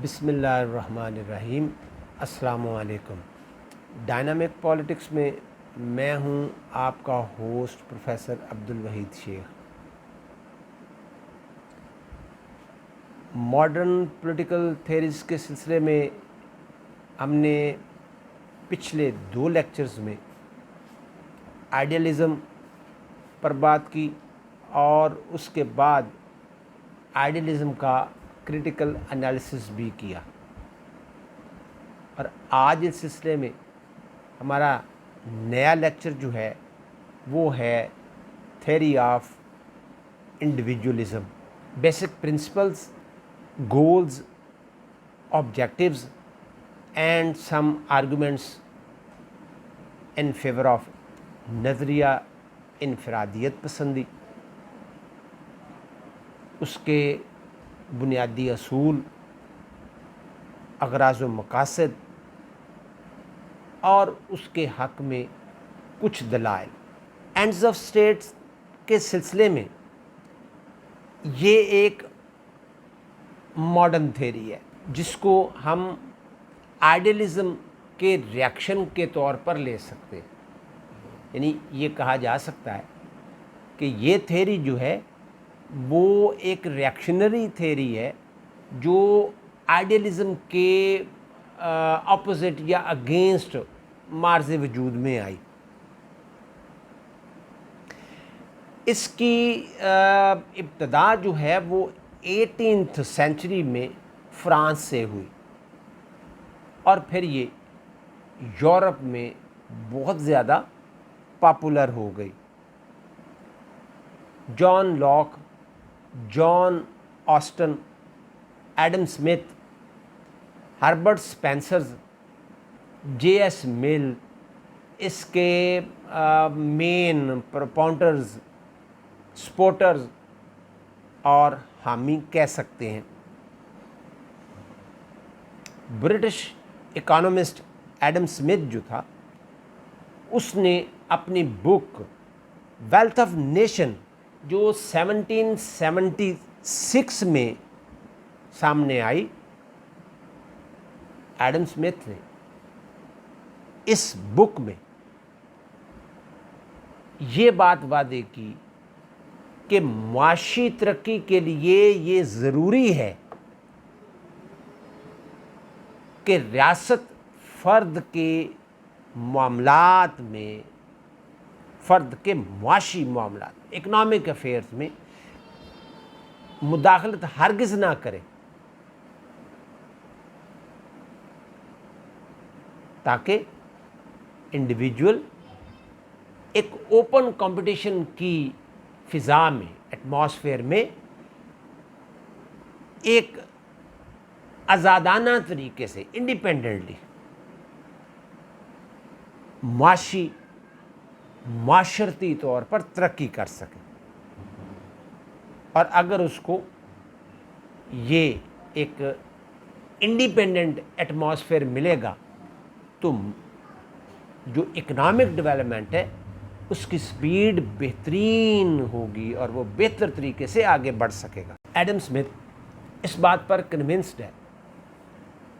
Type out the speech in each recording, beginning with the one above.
بسم اللہ الرحمن الرحیم۔ السلام علیکم۔ ڈائنامک پالیٹکس میں میں ہوں آپ کا ہوسٹ پروفیسر عبدالوحید شیخ۔ ماڈرن پولیٹیکل تھیریز کے سلسلے میں ہم نے پچھلے 2 لیکچرز میں آئیڈیالزم پر بات کی اور اس کے بعد آئیڈیالزم کا کریٹیکل انالیسس بھی کیا، اور آج اس سلسلے میں ہمارا نیا لیکچر جو ہے وہ ہے theory of individualism, basic principles, goals, objectives and some arguments in favour of نظریہ انفرادیت پسندی، اس کے بنیادی اصول، اغراض و مقاصد اور اس کے حق میں کچھ دلائل۔ اینڈز آف اسٹیٹس کے سلسلے میں یہ ایک ماڈرن تھیوری ہے جس کو ہم آئیڈیالزم کے ریاکشن کے طور پر لے سکتے ہیں۔ یعنی یہ کہا جا سکتا ہے کہ یہ تھیوری جو ہے وہ ایک ریاکشنری تھیوری ہے جو آئیڈیالزم کے اپوزٹ یا اگینسٹ مارز وجود میں آئی۔ اس کی ابتدا جو ہے وہ 18th سینچری میں فرانس سے ہوئی اور پھر یہ یورپ میں بہت زیادہ پاپولر ہو گئی۔ John Locke, John Austin, Adam Smith, Herbert Spencers, J S Mill اس کے مین پروپونٹرز، سپورٹرز اور حامی کہہ سکتے ہیں۔ برٹش اکانومسٹ ایڈم اسمتھ جو تھا اس نے اپنی بک ویلتھ آف نیشن جو 1776 میں سامنے آئی، ایڈم اسمتھ نے اس بک میں یہ بات واضح کی کہ معاشی ترقی کے لیے یہ ضروری ہے کہ ریاست فرد کے معاملات میں، فرد کے معاشی معاملات، اکنامک افیئرز میں مداخلت ہرگز نہ کرے تاکہ انڈیویجول ایک اوپن کمپٹیشن کی فضا میں، ایٹماسفیئر میں ایک آزادانہ طریقے سے انڈیپینڈنٹلی معاشرتی طور پر ترقی کر سکے۔ اور اگر اس کو یہ ایک انڈیپینڈنٹ ایٹماسفیئر ملے گا تو جو اکنامک ڈیولپمنٹ ہے اس کی سپیڈ بہترین ہوگی اور وہ بہتر طریقے سے آگے بڑھ سکے گا۔ ایڈم اسمتھ اس بات پر کنونسڈ ہے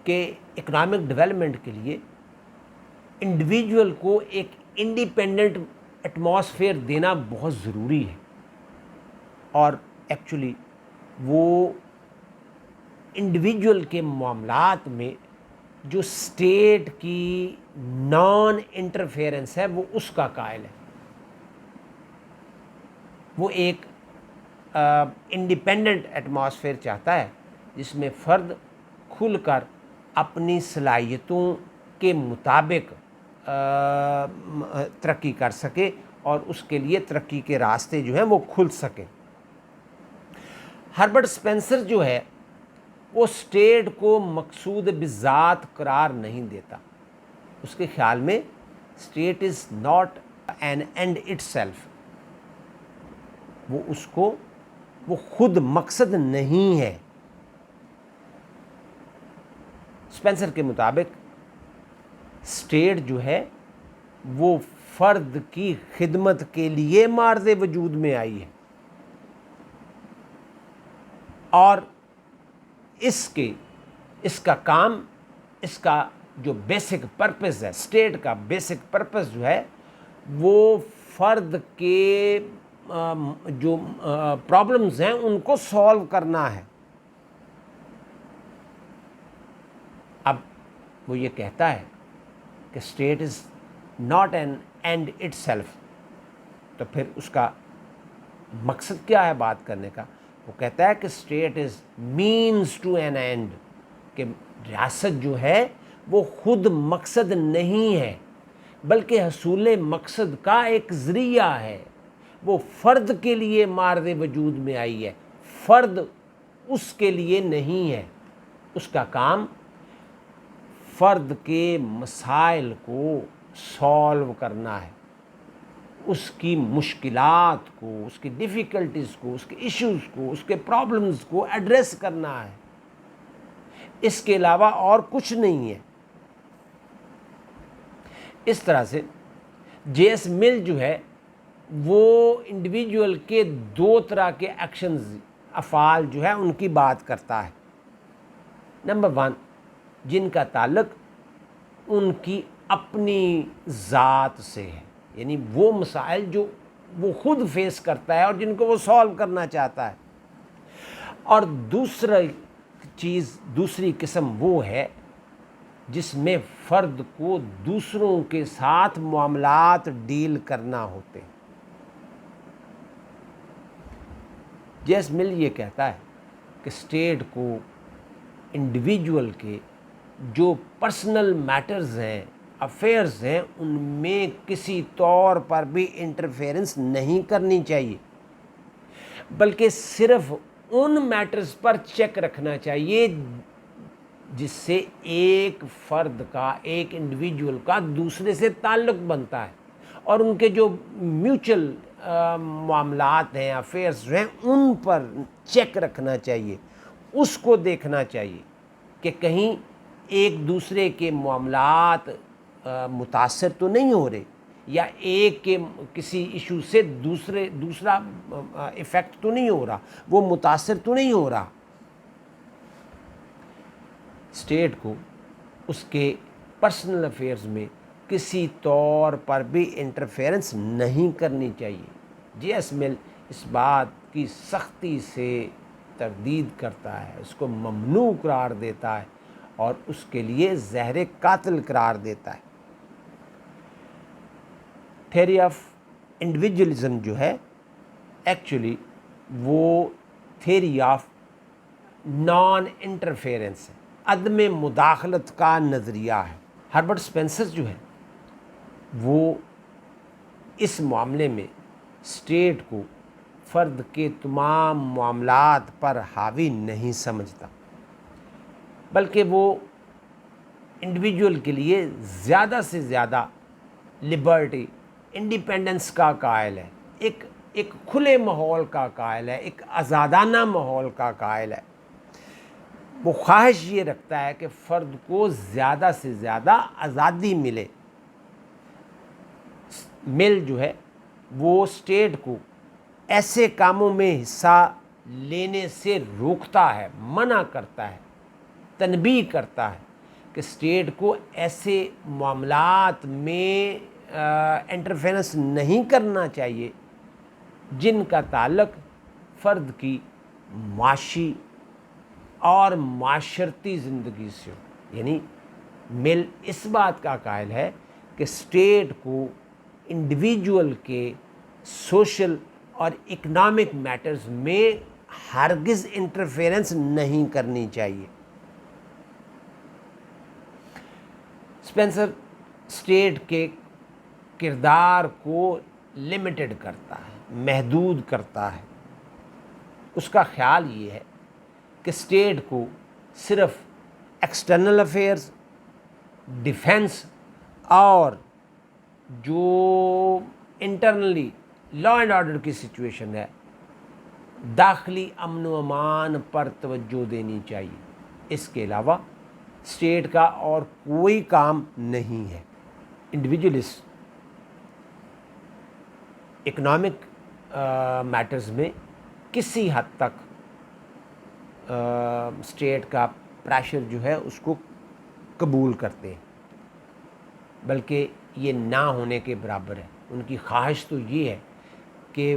کہ اکنامک ڈیولپمنٹ کے لیے انڈیویجول کو ایک انڈیپینڈنٹ ایٹماسفیئر دینا بہت ضروری ہے، اور ایکچولی وہ انڈیویجول کے معاملات میں جو اسٹیٹ کی نان انٹرفیئرنس ہے وہ اس کا قائل ہے۔ وہ ایک انڈیپینڈنٹ ایٹماسفیئر چاہتا ہے جس میں فرد کھل کر اپنی صلاحیتوں کے مطابق ترقی کر سکے اور اس کے لیے ترقی کے راستے جو ہیں وہ کھل سکیں۔ ہربرٹ اسپینسر جو ہے وہ اسٹیٹ کو مقصود بذات قرار نہیں دیتا۔ اس کے خیال میں state is not an and it self, وہ خود مقصد نہیں ہے۔ اسپینسر کے مطابق اسٹیٹ جو ہے وہ فرد کی خدمت کے لیے مارز وجود میں آئی ہے، اور اس کے اس کا کام، اس کا جو بیسک پرپز ہے، اسٹیٹ کا بیسک پرپز جو ہے وہ فرد کے جو پرابلمز ہیں ان کو سولو کرنا ہے۔ اب وہ یہ کہتا ہے کہ state is not an and it self, تو پھر اس کا مقصد کیا ہے بات کرنے کا؟ وہ کہتا ہے کہ state is means to an end, کہ ریاست جو ہے وہ خود مقصد نہیں ہے بلکہ حصول مقصد کا ایک ذریعہ ہے۔ وہ فرد کے لیے مارد وجود میں آئی ہے، فرد اس کے لیے نہیں ہے۔ اس کا کام فرد کے مسائل کو سالو کرنا ہے، اس کی مشکلات کو، اس کی ڈیفیکلٹیز کو، اس کے ایشوز کو، اس کے پرابلمز کو ایڈریس کرنا ہے، اس کے علاوہ اور کچھ نہیں ہے۔ اس طرح سے جے ایس مل جو ہے وہ انڈیویجول کے دو طرح کے ایکشنز، افعال جو ہے ان کی بات کرتا ہے۔ نمبر 1، جن کا تعلق ان کی اپنی ذات سے ہے، یعنی وہ مسائل جو وہ خود فیس کرتا ہے اور جن کو وہ سالو کرنا چاہتا ہے۔ اور دوسری قسم وہ ہے جس میں فرد کو دوسروں کے ساتھ معاملات ڈیل کرنا ہوتے ہیں۔ جے ایس مل یہ کہتا ہے کہ اسٹیٹ کو انڈیویجول کے جو پرسنل میٹرز ہیں، افیئرز ہیں، ان میں کسی طور پر بھی انٹرفیئرنس نہیں کرنی چاہیے، بلکہ صرف ان میٹرز پر چیک رکھنا چاہیے جس سے ایک فرد کا، ایک انڈیویجول کا دوسرے سے تعلق بنتا ہے، اور ان کے جو میوچل معاملات ہیں، افیئرز ہیں، ان پر چیک رکھنا چاہیے، اس کو دیکھنا چاہیے کہ کہیں ایک دوسرے کے معاملات متاثر تو نہیں ہو رہے، یا ایک کے کسی ایشو سے دوسرا ایفیکٹ تو نہیں ہو رہا، وہ متاثر تو نہیں ہو رہا۔ اسٹیٹ کو اس کے پرسنل افیئرز میں کسی طور پر بھی انٹرفیئرنس نہیں کرنی چاہیے۔ جے ایس مل اس بات کی سختی سے تردید کرتا ہے، اس کو ممنوع قرار دیتا ہے اور اس کے لیے زہر قاتل قرار دیتا ہے۔ تھیوری آف انڈیویجولزم جو ہے ایکچولی وہ تھیوری آف نان انٹرفیئرنس ہے، عدم مداخلت کا نظریہ ہے۔ ہربرٹ اسپینسر جو ہے وہ اس معاملے میں اسٹیٹ کو فرد کے تمام معاملات پر حاوی نہیں سمجھتا، بلکہ وہ انڈیویجول کے لیے زیادہ سے زیادہ لبرٹی، انڈیپینڈنس کا قائل ہے، ایک کھلے ماحول کا قائل ہے، ایک آزادانہ ماحول کا قائل ہے۔ وہ خواہش یہ رکھتا ہے کہ فرد کو زیادہ سے زیادہ آزادی ملے۔ مل جو ہے وہ اسٹیٹ کو ایسے کاموں میں حصہ لینے سے روکتا ہے، منع کرتا ہے، تنبیہ کرتا ہے کہ اسٹیٹ کو ایسے معاملات میں انٹرفیئرنس نہیں کرنا چاہیے جن کا تعلق فرد کی معاشی اور معاشرتی زندگی سے ہو۔ یعنی مل اس بات کا قائل ہے کہ اسٹیٹ کو انڈیویجول کے سوشل اور اکنامک میٹرز میں ہرگز انٹرفیئرنس نہیں کرنی چاہیے۔ اسپینسر اسٹیٹ کے کردار کو لمیٹڈ کرتا ہے، محدود کرتا ہے۔ اس کا خیال یہ ہے کہ اسٹیٹ کو صرف ایکسٹرنل افیئرز، ڈیفنس اور جو انٹرنلی لا اینڈ آرڈر کی سچویشن ہے، داخلی امن و امان پر توجہ دینی چاہیے۔ اس کے علاوہ اسٹیٹ کا اور کوئی کام نہیں ہے۔ انڈیویجولسٹ اکنامک میٹرز میں کسی حد تک اسٹیٹ کا پریشر جو ہے اس کو قبول کرتے ہیں، بلکہ یہ نہ ہونے کے برابر ہے۔ ان کی خواہش تو یہ ہے کہ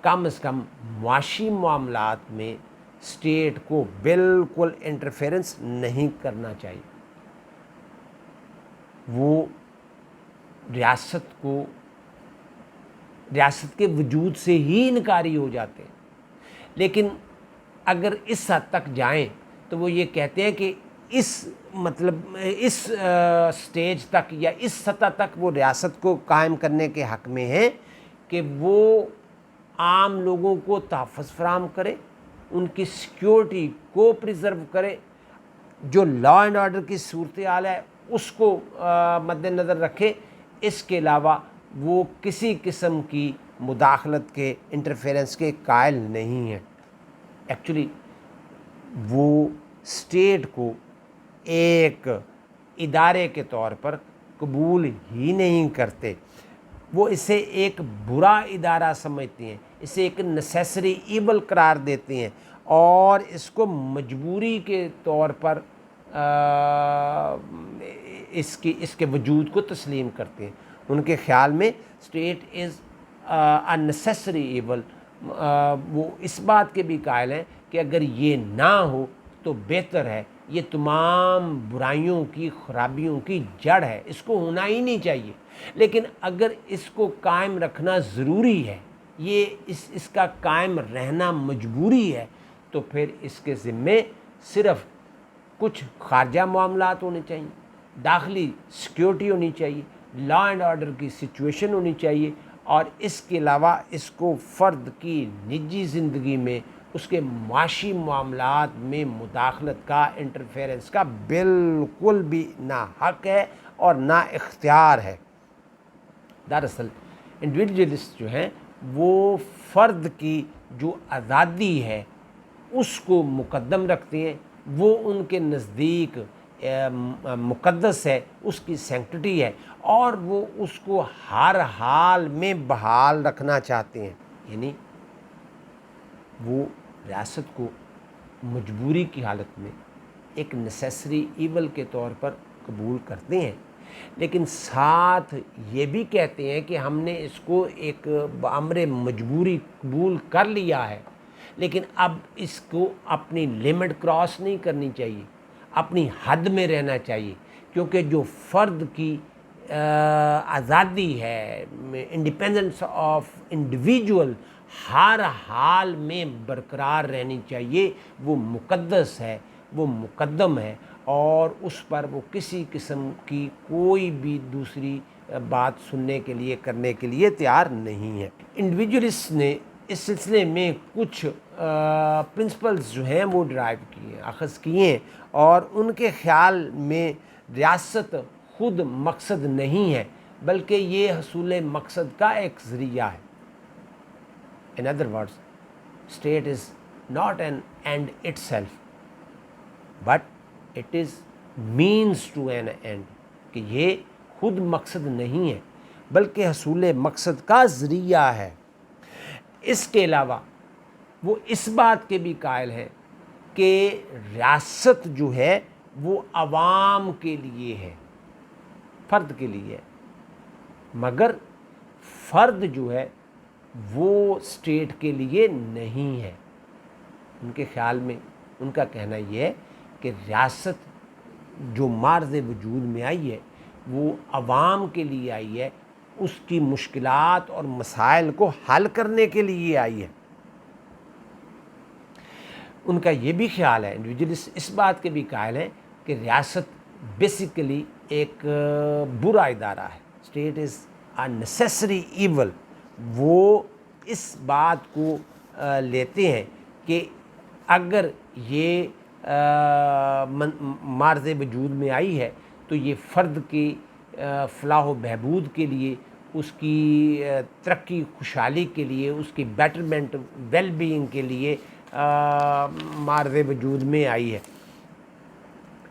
کم از کم معاشی معاملات میں اسٹیٹ کو بالکل انٹرفیرنس نہیں کرنا چاہیے۔ وہ ریاست کے وجود سے ہی انکاری ہو جاتے ہیں۔ لیکن اگر اس حد تک جائیں تو وہ یہ کہتے ہیں کہ اس سٹیج تک یا اس سطح تک وہ ریاست کو قائم کرنے کے حق میں ہیں کہ وہ عام لوگوں کو تحفظ فراہم کرے، ان کی سیکیورٹی کو پریزرو کرے، جو لا اینڈ آرڈر کی صورتحال ہے اس کو مد نظر رکھے۔ اس کے علاوہ وہ کسی قسم کی مداخلت کے، انٹرفیرنس کے قائل نہیں ہیں۔ ایکچولی وہ اسٹیٹ کو ایک ادارے کے طور پر قبول ہی نہیں کرتے، وہ اسے ایک برا ادارہ سمجھتے ہیں، اسے ایک نیسیسری ایول قرار دیتے ہیں اور اس کو مجبوری کے طور پر اس کے وجود کو تسلیم کرتے ہیں۔ ان کے خیال میں state is a necessary evil. وہ اس بات کے بھی قائل ہیں کہ اگر یہ نہ ہو تو بہتر ہے، یہ تمام برائیوں کی، خرابیوں کی جڑ ہے، اس کو ہونا ہی نہیں چاہیے۔ لیکن اگر اس کو قائم رکھنا ضروری ہے، یہ اس کا قائم رہنا مجبوری ہے، تو پھر اس کے ذمے صرف کچھ خارجہ معاملات ہونے چاہیے، داخلی سیکیورٹی ہونی چاہیے، لا اینڈ آرڈر کی سچویشن ہونی چاہیے، اور اس کے علاوہ اس کو فرد کی نجی زندگی میں، اس کے معاشی معاملات میں مداخلت کا، انٹرفیرنس کا بالکل بھی نہ حق ہے اور نہ اختیار ہے۔ دراصل انڈیویجولسٹ جو ہیں وہ فرد کی جو آزادی ہے اس کو مقدم رکھتے ہیں، وہ ان کے نزدیک مقدس ہے، اس کی سینکٹٹی ہے، اور وہ اس کو ہر حال میں بحال رکھنا چاہتے ہیں۔ یعنی وہ ریاست کو مجبوری کی حالت میں ایک نیسیسری ایول کے طور پر قبول کرتے ہیں، لیکن ساتھ یہ بھی کہتے ہیں کہ ہم نے اس کو ایک بامر مجبوری قبول کر لیا ہے، لیکن اب اس کو اپنی لمٹ کراس نہیں کرنی چاہیے، اپنی حد میں رہنا چاہیے، کیونکہ جو فرد کی آزادی ہے، انڈیپینڈنس آف انڈیویجول ہر حال میں برقرار رہنی چاہیے، وہ مقدس ہے، وہ مقدم ہے، اور اس پر وہ کسی قسم کی کوئی بھی دوسری بات سننے کے لیے، کرنے کے لیے تیار نہیں ہے۔ انڈیویجولسٹ نے اس سلسلے میں کچھ پرنسپلز جو ہیں وہ ڈرائیو کیے، اخذ کیے ہیں، اور ان کے خیال میں ریاست خود مقصد نہیں ہے، بلکہ یہ حصول مقصد کا ایک ذریعہ ہے۔ In other words, state is not an end itself, but it is means to an end، کہ یہ خود مقصد نہیں ہے بلکہ حصول مقصد کا ذریعہ ہے۔ اس کے علاوہ وہ اس بات کے بھی قائل ہیں کہ ریاست جو ہے وہ عوام کے لیے ہے، فرد کے لیے ہے، مگر فرد جو ہے وہ اسٹیٹ کے لیے نہیں ہے۔ ان کے خیال میں، ان کا کہنا یہ ہے کہ ریاست جو معرض وجود میں آئی ہے وہ عوام کے لیے آئی ہے، اس کی مشکلات اور مسائل کو حل کرنے کے لیے آئی ہے۔ ان کا یہ بھی خیال ہے، انڈیویجولسٹ اس بات کے بھی قائل ہیں کہ ریاست بیسیکلی ایک برا ادارہ ہے، state is a necessary evil. وہ اس بات کو لیتے ہیں کہ اگر یہ معرض وجود میں آئی ہے تو یہ فرد کی فلاح و بہبود کے لیے، اس کی ترقی خوشحالی کے لیے، اس کی بیٹرمنٹ ویل بینگ کے لیے معرض وجود میں آئی ہے۔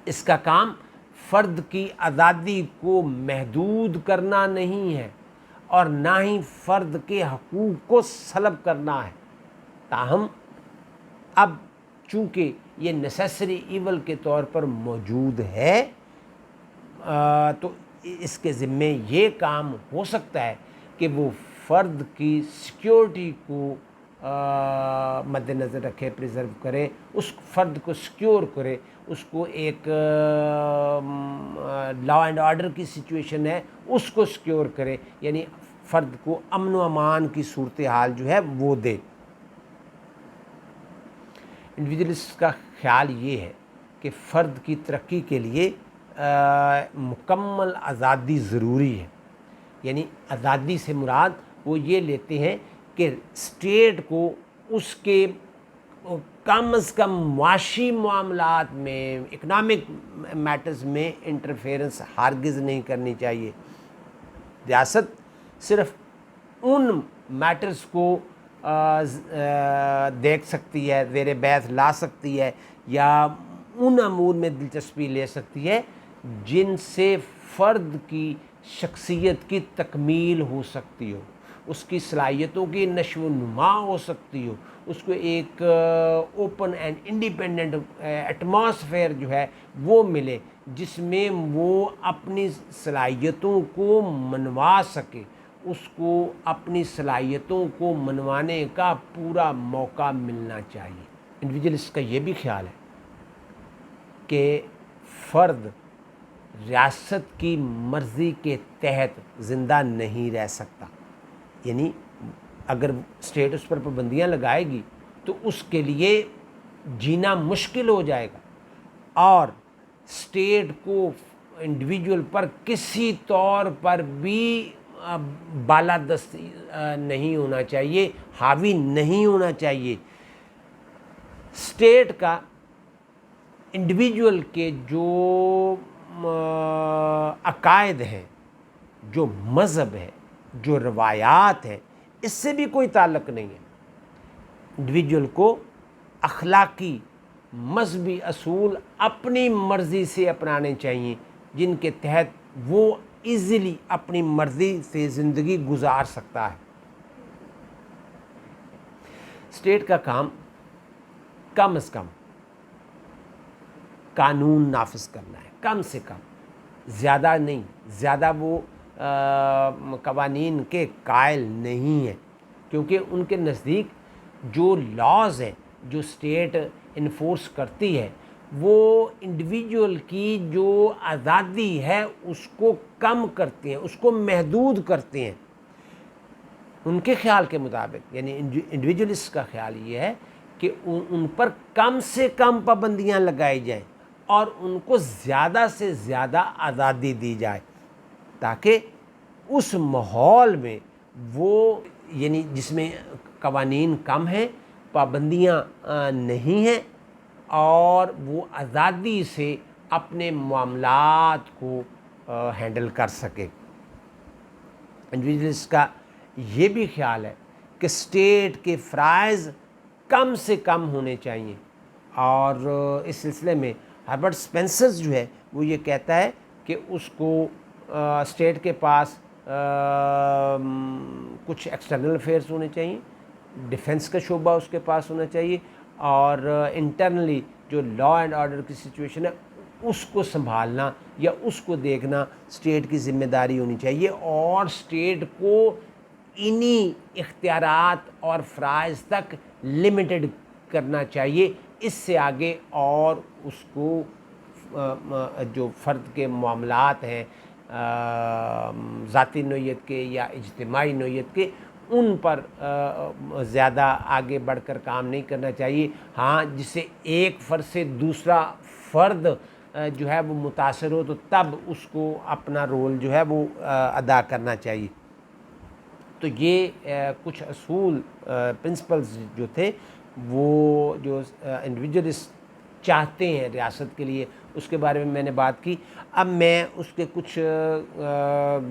اس کا کام فرد کی آزادی کو محدود کرنا نہیں ہے اور نہ ہی فرد کے حقوق کو سلب کرنا ہے۔ تاہم اب چونکہ یہ نیسیسری ایول کے طور پر موجود ہے، تو اس کے ذمے یہ کام ہو سکتا ہے کہ وہ فرد کی سیکیورٹی کو مد نظر رکھے، پریزرو کرے، اس فرد کو سیکیور کرے، اس کو ایک لا اینڈ آرڈر کی سچویشن ہے اس کو سیکیور کرے، یعنی فرد کو امن و امان کی صورتحال جو ہے وہ دے۔ انڈیویجولسٹ کا خیال یہ ہے کہ فرد کی ترقی کے لیے مکمل آزادی ضروری ہے، یعنی آزادی سے مراد وہ یہ لیتے ہیں کہ اسٹیٹ کو اس کے کم از کم معاشی معاملات میں، اکنامک میٹرز میں انٹرفیئرنس ہرگز نہیں کرنی چاہیے۔ ریاست صرف ان میٹرز کو دیکھ سکتی ہے، زیر بحث لا سکتی ہے، یا ان امور میں دلچسپی لے سکتی ہے جن سے فرد کی شخصیت کی تکمیل ہو سکتی ہو، اس کی صلاحیتوں کی نشو و نما ہو سکتی ہو، اس کو ایک اوپن اینڈ انڈیپینڈنٹ ایٹماسفیئر جو ہے وہ ملے جس میں وہ اپنی صلاحیتوں کو منوا سکے، اس کو اپنی صلاحیتوں کو منوانے کا پورا موقع ملنا چاہیے۔ انڈیویجولسٹ کا یہ بھی خیال ہے کہ فرد ریاست کی مرضی کے تحت زندہ نہیں رہ سکتا، یعنی اگر اسٹیٹ اس پر پابندیاں لگائے گی تو اس کے لیے جینا مشکل ہو جائے گا، اور اسٹیٹ کو انڈیویجول پر کسی طور پر بھی بالادست نہیں ہونا چاہیے، حاوی نہیں ہونا چاہیے۔ اسٹیٹ کا انڈیویجول کے جو عقائد ہیں، جو مذہب ہے، جو روایات ہیں، اس سے بھی کوئی تعلق نہیں ہے۔ انڈیویجول کو اخلاقی مذہبی اصول اپنی مرضی سے اپنانے چاہیے، جن کے تحت وہ ایزیلی اپنی مرضی سے زندگی گزار سکتا ہے۔ اسٹیٹ کا کام کم از کم قانون نافذ کرنا ہے، کم سے کم، زیادہ نہیں، زیادہ وہ قوانین کے قائل نہیں ہیں، کیونکہ ان کے نزدیک جو لاز ہیں جو اسٹیٹ انفورس کرتی ہے وہ انڈیویجول کی جو آزادی ہے اس کو کم کرتے ہیں، اس کو محدود کرتے ہیں۔ ان کے خیال کے مطابق، یعنی انڈیویجولسٹ کا خیال یہ ہے کہ ان پر کم سے کم پابندیاں لگائی جائیں اور ان کو زیادہ سے زیادہ آزادی دی جائے، تاکہ اس ماحول میں وہ، یعنی جس میں قوانین کم ہیں، پابندیاں نہیں ہیں، اور وہ آزادی سے اپنے معاملات کو ہینڈل کر سکے۔ انڈیویجولسٹ کا یہ بھی خیال ہے کہ اسٹیٹ کے فرائض کم سے کم ہونے چاہیے، اور اس سلسلے میں ہربرٹ اسپینسر جو ہے وہ یہ کہتا ہے کہ اس کو اسٹیٹ کے پاس کچھ ایکسٹرنل افیئرس ہونے چاہیے، ڈیفنس کا شعبہ اس کے پاس ہونا چاہیے، اور انٹرنلی جو لا اینڈ آرڈر کی سچویشن ہے اس کو سنبھالنا یا اس کو دیکھنا اسٹیٹ کی ذمہ داری ہونی چاہیے، اور اسٹیٹ کو انہی اختیارات اور فرائض تک لمیٹڈ کرنا چاہیے، اس سے آگے اور اس کو جو فرد کے معاملات ہیں ذاتی نوعیت کے یا اجتماعی نوعیت کے، ان پر زیادہ آگے بڑھ کر کام نہیں کرنا چاہیے۔ ہاں، جس سے ایک فرد سے دوسرا فرد جو ہے وہ متاثر ہو تو تب اس کو اپنا رول جو ہے وہ ادا کرنا چاہیے۔ تو یہ کچھ اصول، پرنسپلز جو تھے وہ جو انڈیویجولسٹ چاہتے ہیں ریاست کے لیے، اس کے بارے میں نے بات کی۔ اب میں اس کے کچھ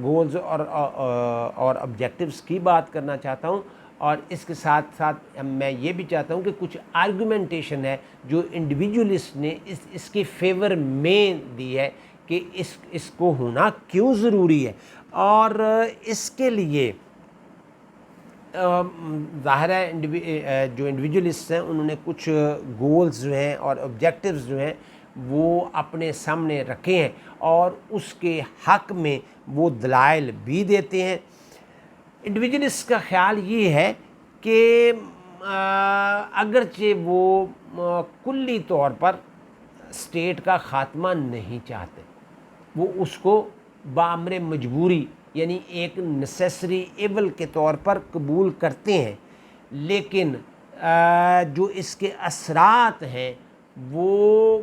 گولز اور آبجیکٹیوز کی بات کرنا چاہتا ہوں، اور اس کے ساتھ ساتھ میں یہ بھی چاہتا ہوں کہ کچھ آرگومنٹیشن ہے جو انڈیویجولسٹ نے اس کے فیور میں دی ہے کہ اس کو ہونا کیوں ضروری ہے، اور اس کے لیے ظاہر ہے جو انڈیویجولسٹ ہیں انہوں نے کچھ گولز جو ہیں اور آبجیکٹیوز جو ہیں وہ اپنے سامنے رکھے ہیں اور اس کے حق میں وہ دلائل بھی دیتے ہیں۔ انڈیویجولسٹ کا خیال یہ ہے کہ اگرچہ وہ کلی طور پر اسٹیٹ کا خاتمہ نہیں چاہتے، وہ اس کو بامر مجبوری یعنی ایک نیسیسری ایول کے طور پر قبول کرتے ہیں، لیکن جو اس کے اثرات ہیں وہ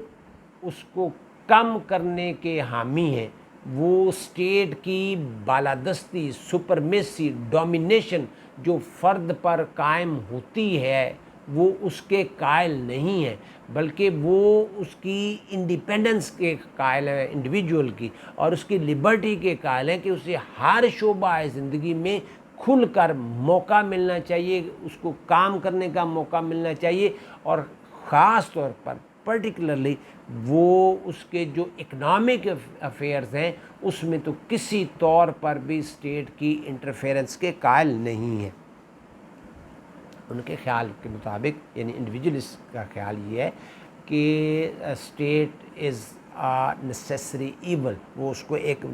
اس کو کم کرنے کے حامی ہیں۔ وہ اسٹیٹ کی بالادستی، سپرمیسی، ڈومینیشن جو فرد پر قائم ہوتی ہے وہ اس کے قائل نہیں ہیں، بلکہ وہ اس کی انڈیپینڈنس کے قائل ہیں انڈیویجول کی، اور اس کی لبرٹی کے قائل ہیں کہ اسے ہر شعبہ زندگی میں کھل کر موقع ملنا چاہیے، اس کو کام کرنے کا موقع ملنا چاہیے، اور خاص طور پر پرٹیکولرلی وہ اس کے جو اکنامک افیئرز ہیں اس میں تو کسی طور پر بھی اسٹیٹ کی انٹرفیرنس کے قائل نہیں ہیں۔ ان کے خیال کے مطابق یعنی انڈیویجولسٹ کا خیال یہ ہے کہ اسٹیٹ از نیسیسری ایول، وہ اس کو ایک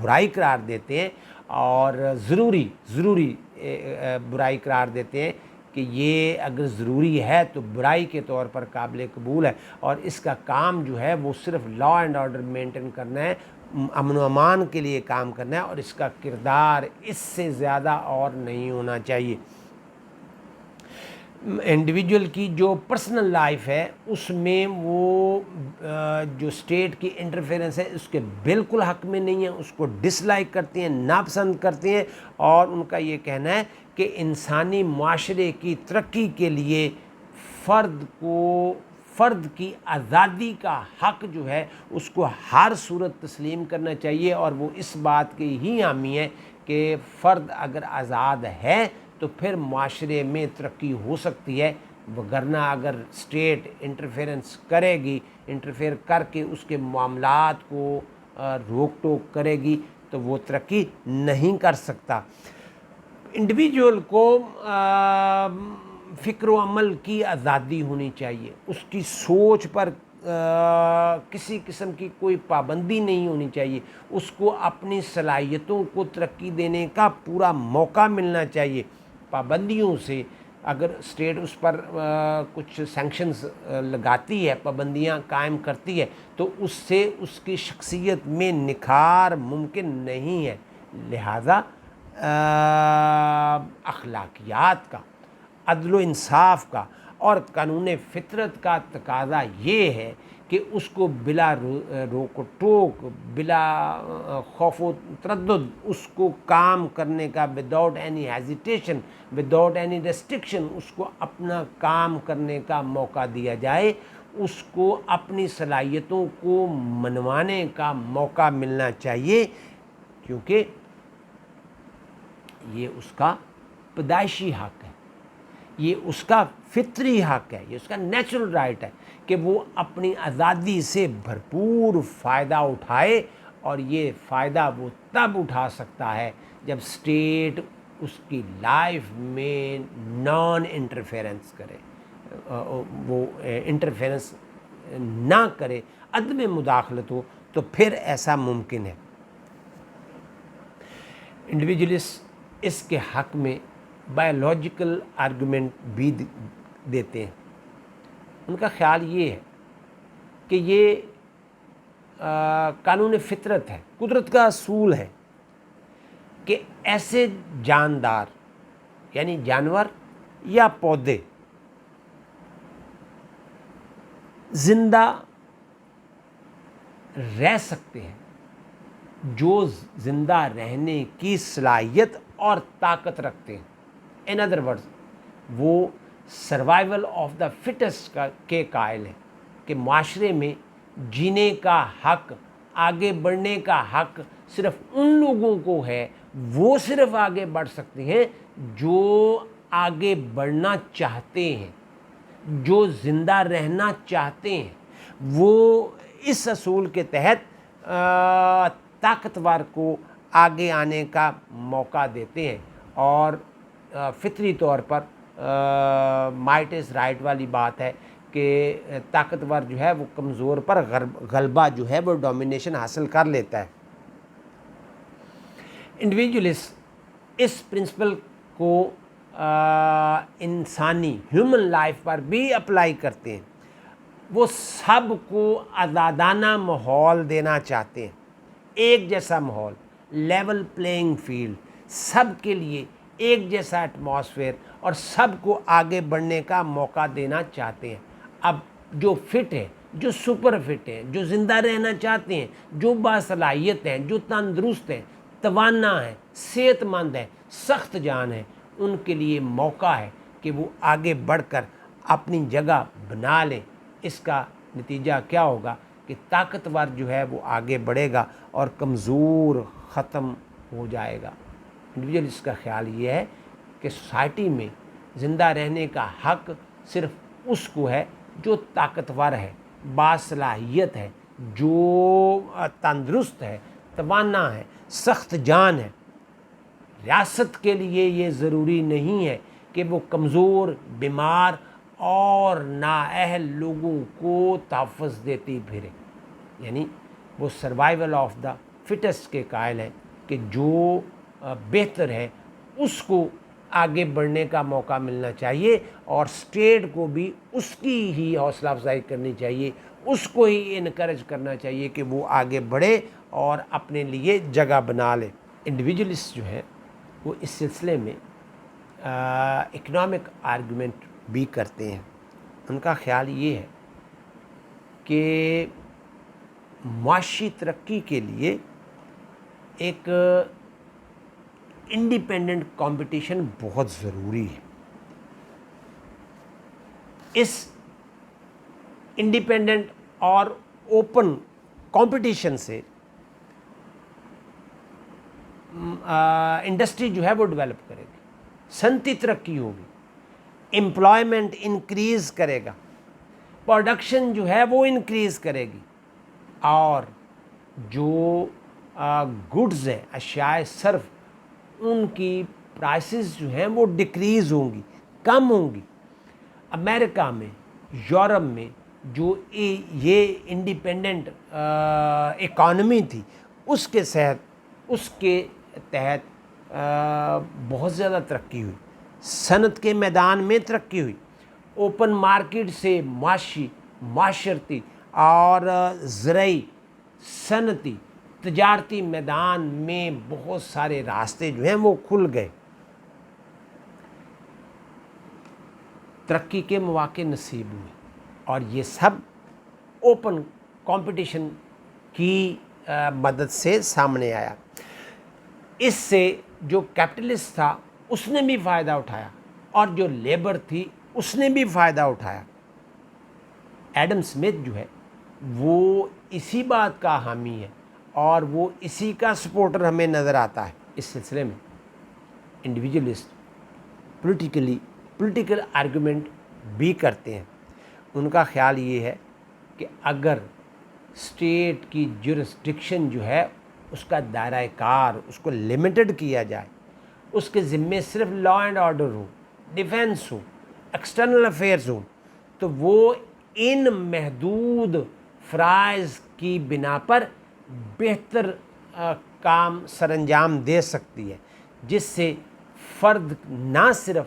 برائی قرار دیتے ہیں اور ضروری برائی قرار دیتے ہیں کہ یہ اگر ضروری ہے تو برائی کے طور پر قابل قبول ہے، اور اس کا کام جو ہے وہ صرف لا اینڈ آرڈر مینٹین کرنا ہے، امن و امان کے لیے کام کرنا ہے، اور اس کا کردار اس سے زیادہ اور نہیں ہونا چاہیے۔ انڈیویجول کی جو پرسنل لائف ہے اس میں وہ جو اسٹیٹ کی انٹرفیرنس ہے اس کے بالکل حق میں نہیں ہے، اس کو ڈس لائک کرتے ہیں، ناپسند کرتے ہیں، اور ان کا یہ کہنا ہے کہ انسانی معاشرے کی ترقی کے لیے فرد کی آزادی کا حق جو ہے اس کو ہر صورت تسلیم کرنا چاہیے، اور وہ اس بات کے ہی حامی ہے کہ فرد اگر آزاد ہے تو پھر معاشرے میں ترقی ہو سکتی ہے، وگرنہ اگر اسٹیٹ انٹرفیئر کر کے اس کے معاملات کو روک ٹوک کرے گی تو وہ ترقی نہیں کر سکتا۔ انڈیویجول کو فکر و عمل کی آزادی ہونی چاہیے، اس کی سوچ پر کسی قسم کی کوئی پابندی نہیں ہونی چاہیے، اس کو اپنی صلاحیتوں کو ترقی دینے کا پورا موقع ملنا چاہیے۔ پابندیوں سے اگر اسٹیٹ اس پر کچھ سینکشنز لگاتی ہے، پابندیاں قائم کرتی ہے، تو اس سے اس کی شخصیت میں نکھار ممکن نہیں ہے، لہٰذا اخلاقیات کا، عدل و انصاف کا اور قانون فطرت کا تقاضا یہ ہے کہ اس کو بلا روک و ٹوک، بلا خوف و تردد اس کو کام کرنے کا، without any hesitation, without any restriction اس کو اپنا کام کرنے کا موقع دیا جائے، اس کو اپنی صلاحیتوں کو منوانے کا موقع ملنا چاہیے، کیونکہ یہ اس کا پیدائشی حق ہے، یہ اس کا فطری حق ہے، یہ اس کا نیچرل رائٹ ہے کہ وہ اپنی آزادی سے بھرپور فائدہ اٹھائے، اور یہ فائدہ وہ تب اٹھا سکتا ہے جب اسٹیٹ اس کی لائف میں نان انٹرفیرنس کرے، وہ انٹرفیرنس نہ کرے، عدم مداخلت ہو، تو پھر ایسا ممکن ہے۔ انڈیویجولسٹ اس کے حق میں بایولوجیکل آرگومنٹ بھی دیتے ہیں۔ ان کا خیال یہ ہے کہ یہ قانون فطرت ہے، قدرت کا اصول ہے کہ ایسے جاندار یعنی جانور یا پودے زندہ رہ سکتے ہیں جو زندہ رہنے کی صلاحیت اور طاقت رکھتے ہیں۔ ان ادر ورڈز وہ سروائیول آف دا فٹسٹ کے قائل ہیں کہ معاشرے میں جینے کا حق، آگے بڑھنے کا حق صرف ان لوگوں کو ہے، وہ صرف آگے بڑھ سکتے ہیں جو آگے بڑھنا چاہتے ہیں، جو زندہ رہنا چاہتے ہیں، وہ اس اصول کے تحت طاقتور کو آگے آنے کا موقع دیتے ہیں، اور فطری طور پر مائٹ از رائٹ والی بات ہے کہ طاقتور جو ہے وہ کمزور پر غلبہ جو ہے وہ ڈومینیشن حاصل کر لیتا ہے۔ انڈیویجولسٹ اس پرنسپل کو انسانی ہیومن لائف پر بھی اپلائی کرتے ہیں۔ وہ سب کو آزادانہ ماحول دینا چاہتے ہیں، ایک جیسا ماحول، لیول پلینگ فیلڈ، سب کے لیے ایک جیسا ایٹماسفیئر، اور سب کو آگے بڑھنے کا موقع دینا چاہتے ہیں۔ اب جو فٹ ہیں، جو سپر فٹ ہیں، جو زندہ رہنا چاہتے ہیں، جو باصلاحیت ہیں، جو تندرست ہیں، توانا ہیں، صحت مند ہیں، سخت جان ہیں، ان کے لیے موقع ہے کہ وہ آگے بڑھ کر اپنی جگہ بنا لیں۔ اس کا نتیجہ کیا ہوگا کہ طاقتور جو ہے وہ آگے بڑھے گا اور کمزور ختم ہو جائے گا۔ انڈیویجولسٹ کا خیال یہ ہے کہ سوسائٹی میں زندہ رہنے کا حق صرف اس کو ہے جو طاقتور ہے، باصلاحیت ہے، جو تندرست ہے، توانا ہے، سخت جان ہے۔ ریاست کے لیے یہ ضروری نہیں ہے کہ وہ کمزور، بیمار اور نااہل لوگوں کو تحفظ دیتی پھرے، یعنی وہ سروائیول آف دا فٹسٹ کے قائل ہیں کہ جو بہتر ہے اس کو آگے بڑھنے کا موقع ملنا چاہیے، اور اسٹیٹ کو بھی اس کی ہی حوصلہ افزائی کرنی چاہیے، اس کو ہی انکریج کرنا چاہیے کہ وہ آگے بڑھے اور اپنے لیے جگہ بنا لے۔ انڈیویجولسٹ جو ہے وہ اس سلسلے میں اکنامک آرگومنٹ بھی کرتے ہیں۔ ان کا خیال یہ ہے کہ معاشی ترقی کے لیے ایک انڈیپینڈنٹ کمپٹیشن بہت ضروری ہے۔ اس انڈیپینڈنٹ اور اوپن کمپٹیشن سے انڈسٹری جو ہے وہ ڈیولپ کرے گی، صنعتی ترقی ہوگی، امپلائمنٹ انکریز کرے گا، پروڈکشن جو ہے وہ انکریز کرے گی، اور جو گڈز ہیں، اشیاء صرف، ان کی پرائسز جو ہیں وہ ڈکریز ہوں گی، کم ہوں گی۔ امریکہ میں، یورپ میں جو یہ انڈیپینڈنٹ اکانومی تھی، اس کے تحت بہت زیادہ ترقی ہوئی، صنعت کے میدان میں ترقی ہوئی، اوپن مارکیٹ سے معاشرتی اور زرعی، صنعتی، تجارتی میدان میں بہت سارے راستے جو ہیں وہ کھل گئے، ترقی کے مواقع نصیب ہوئے، اور یہ سب اوپن کمپٹیشن کی مدد سے سامنے آیا۔ اس سے جو کیپٹلسٹ تھا اس نے بھی فائدہ اٹھایا، اور جو لیبر تھی اس نے بھی فائدہ اٹھایا۔ ایڈم سمتھ جو ہے وہ اسی بات کا حامی ہے، اور وہ اسی کا سپورٹر ہمیں نظر آتا ہے۔ اس سلسلے میں انڈیویجولسٹ پولیٹیکل آرگومنٹ بھی کرتے ہیں۔ ان کا خیال یہ ہے کہ اگر اسٹیٹ کی جورسڈکشن جو ہے اس کا دائرہ کار اس کو لمیٹڈ کیا جائے، اس کے ذمے صرف law and order who, defence who, external affairs ہوں، تو وہ ان محدود فرائض کی بنا پر بہتر کام سر انجام دے سکتی ہے، جس سے فرد نہ صرف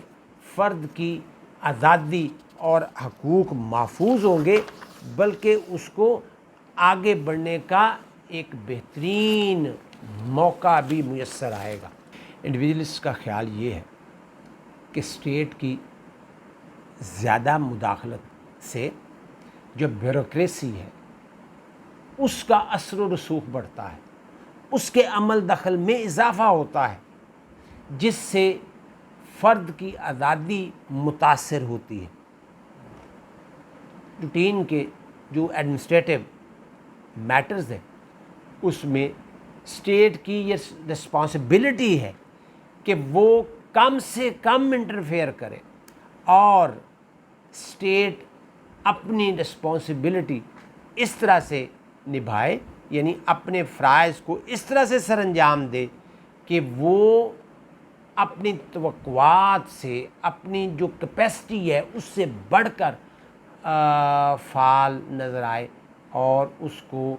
فرد کی آزادی اور حقوق محفوظ ہوں گے، بلکہ اس کو آگے بڑھنے کا ایک بہترین موقع بھی میسر آئے گا۔ انڈیویجولسٹ کا خیال یہ ہے کہ اسٹیٹ کی زیادہ مداخلت سے جو بیوروکریسی ہے اس کا اثر و رسوخ بڑھتا ہے، اس کے عمل دخل میں اضافہ ہوتا ہے، جس سے فرد کی آزادی متاثر ہوتی ہے۔ روٹین کے جو ایڈمنسٹریٹو میٹرز ہیں اس میں اسٹیٹ کی یہ رسپانسبلٹی ہے کہ وہ کم سے کم انٹرفیئر کرے، اور اسٹیٹ اپنی رسپانسبلٹی اس طرح سے نبھائے، یعنی اپنے فرائض کو اس طرح سے سر انجام دے کہ وہ اپنی توقعات سے، اپنی جو کیپیسٹی ہے اس سے بڑھ کر فعال نظر آئے اور اس کو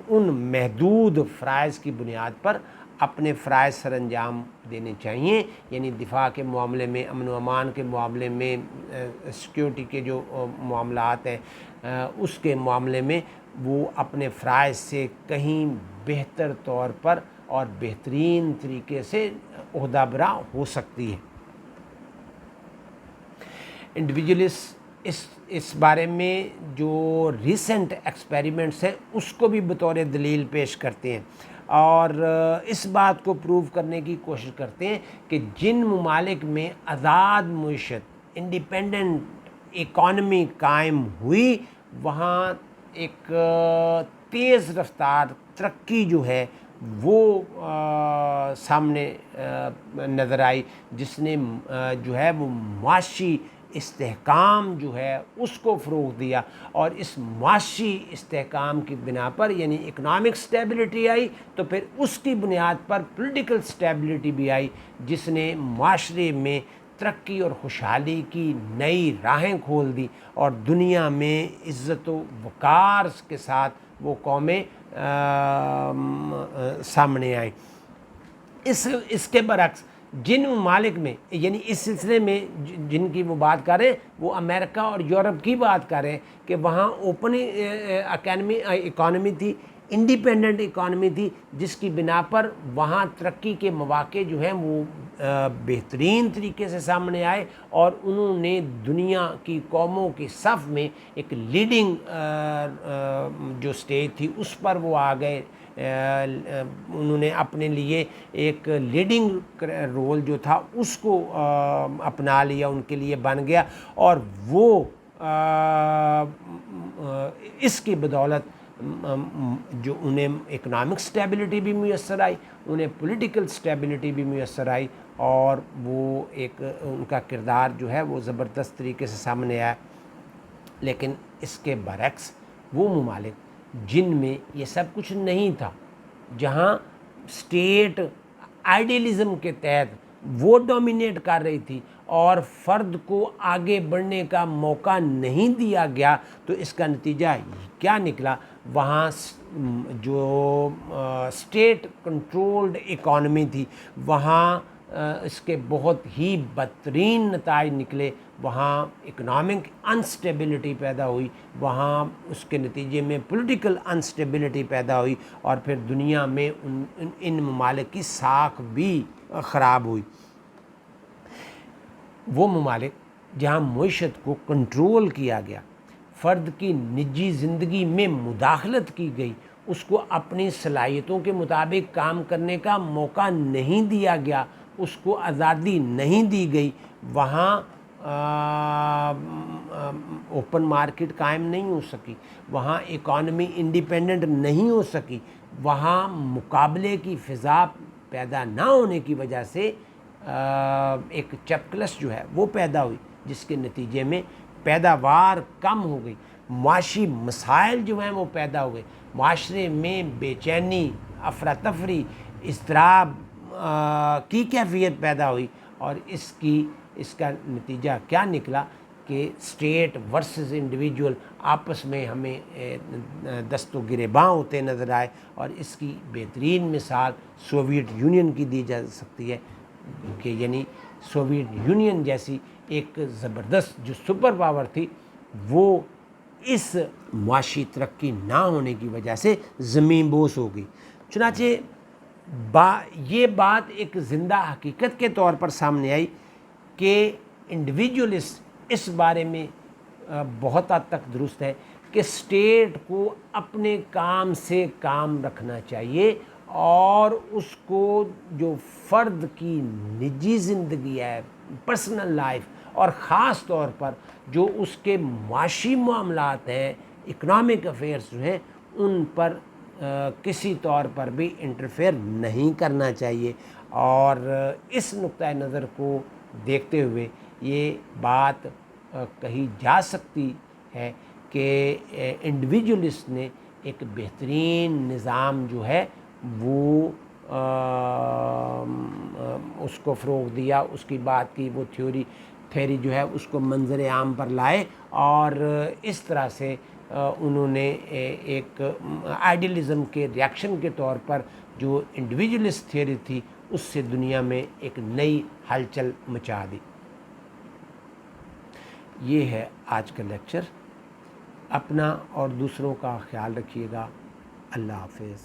ان محدود فرائض کی بنیاد پر اپنے فرائض سر انجام دینے چاہیے، یعنی دفاع کے معاملے میں، امن و امان کے معاملے میں، سیکیورٹی کے جو معاملات ہیں اس کے معاملے میں وہ اپنے فرائض سے کہیں بہتر طور پر اور بہترین طریقے سے عہدہ برا ہو سکتی ہے۔ انڈیویجولسٹ اس بارے میں جو ریسنٹ ایکسپیریمنٹس ہیں اس کو بھی بطور دلیل پیش کرتے ہیں اور اس بات کو پروو کرنے کی کوشش کرتے ہیں کہ جن ممالک میں آزاد معیشت، انڈیپینڈنٹ اکانومی قائم ہوئی، وہاں ایک تیز رفتار ترقی جو ہے وہ سامنے نظر آئی، جس نے جو ہے وہ معاشی استحکام جو ہے اس کو فروغ دیا، اور اس معاشی استحکام کی بنا پر یعنی اکنامک سٹیبلٹی آئی، تو پھر اس کی بنیاد پر پولیٹیکل سٹیبلٹی بھی آئی، جس نے معاشرے میں ترقی اور خوشحالی کی نئی راہیں کھول دی اور دنیا میں عزت و وقار کے ساتھ وہ قومیں سامنے آئیں۔ اس کے برعکس جن ممالک میں، یعنی اس سلسلے میں جن کی وہ بات کر رہے ہیں وہ امریکہ اور یورپ کی بات کر رہے ہیں کہ وہاں اوپن اکانومی تھی، انڈیپینڈنٹ اکانومی تھی، جس کی بنا پر وہاں ترقی کے مواقع جو ہیں وہ بہترین طریقے سے سامنے آئے اور انہوں نے دنیا کی قوموں کی صف میں ایک لیڈنگ جو سٹیج تھی اس پر وہ آ گئے، انہوں نے اپنے لیے ایک لیڈنگ رول جو تھا اس کو اپنا لیا، ان کے لیے بن گیا، اور وہ اس کی بدولت جو انہیں اکنامک سٹیبلٹی بھی میسر آئی، انہیں پولیٹیکل سٹیبلٹی بھی میسر آئی، اور وہ ایک ان کا کردار جو ہے وہ زبردست طریقے سے سامنے آیا۔ لیکن اس کے برعکس وہ ممالک جن میں یہ سب کچھ نہیں تھا، جہاں اسٹیٹ آئیڈیلزم کے تحت وہ ڈومینیٹ کر رہی تھی اور فرد کو آگے بڑھنے کا موقع نہیں دیا گیا، تو اس کا نتیجہ کیا نکلا؟ وہاں جو اسٹیٹ کنٹرولڈ اکانومی تھی وہاں اس کے بہت ہی بدترین نتائج نکلے، وہاں اکنامک انسٹیبلٹی پیدا ہوئی، وہاں اس کے نتیجے میں پولیٹیکل انسٹیبلٹی پیدا ہوئی، اور پھر دنیا میں ان ممالک کی ساکھ بھی خراب ہوئی۔ وہ ممالک جہاں معیشت کو کنٹرول کیا گیا، فرد کی نجی زندگی میں مداخلت کی گئی، اس کو اپنی صلاحیتوں کے مطابق کام کرنے کا موقع نہیں دیا گیا، اس کو آزادی نہیں دی گئی، وہاں اوپن مارکیٹ قائم نہیں ہو سکی، وہاں اکانومی انڈیپینڈنٹ نہیں ہو سکی، وہاں مقابلے کی فضا پیدا نہ ہونے کی وجہ سے ایک چپکلس جو ہے وہ پیدا ہوئی، جس کے نتیجے میں پیداوار کم ہو گئی، معاشی مسائل جو ہیں وہ پیدا ہوئے، معاشرے میں بے چینی، افراتفری، اضطراب کی کیفیت پیدا ہوئی، اور اس کا نتیجہ کیا نکلا کہ اسٹیٹ ورسز انڈیویجول آپس میں ہمیں دست و گریباں ہوتے نظر آئے، اور اس کی بہترین مثال سوویت یونین کی دی جا سکتی ہے کہ یعنی سوویت یونین جیسی ایک زبردست جو سپر پاور تھی وہ اس معاشی ترقی نہ ہونے کی وجہ سے زمین بوس ہو گئی۔ چنانچہ یہ بات ایک زندہ حقیقت کے طور پر سامنے آئی کہ انڈیویجولسٹ اس بارے میں بہت حد تک درست ہے کہ اسٹیٹ کو اپنے کام سے کام رکھنا چاہیے، اور اس کو جو فرد کی نجی زندگی ہے، پرسنل لائف، اور خاص طور پر جو اس کے معاشی معاملات ہیں، اکنامک افیئرس جو ہیں، ان پر کسی طور پر بھی انٹرفیئر نہیں کرنا چاہیے۔ اور اس نقطۂ نظر کو دیکھتے ہوئے یہ بات کہی جا سکتی ہے کہ انڈیویجولسٹ نے ایک بہترین نظام جو ہے وہ اس کو فروغ دیا، اس کی بات کی، وہ تھیوری جو ہے اس کو منظر عام پر لائے، اور اس طرح سے انہوں نے ایک آئیڈیلزم کے ریاکشن کے طور پر جو انڈیویجولسٹ تھیوری تھی اس سے دنیا میں ایک نئی ہلچل مچا دی۔ یہ ہے آج کا لیکچر۔ اپنا اور دوسروں کا خیال رکھیے گا۔ اللہ حافظ۔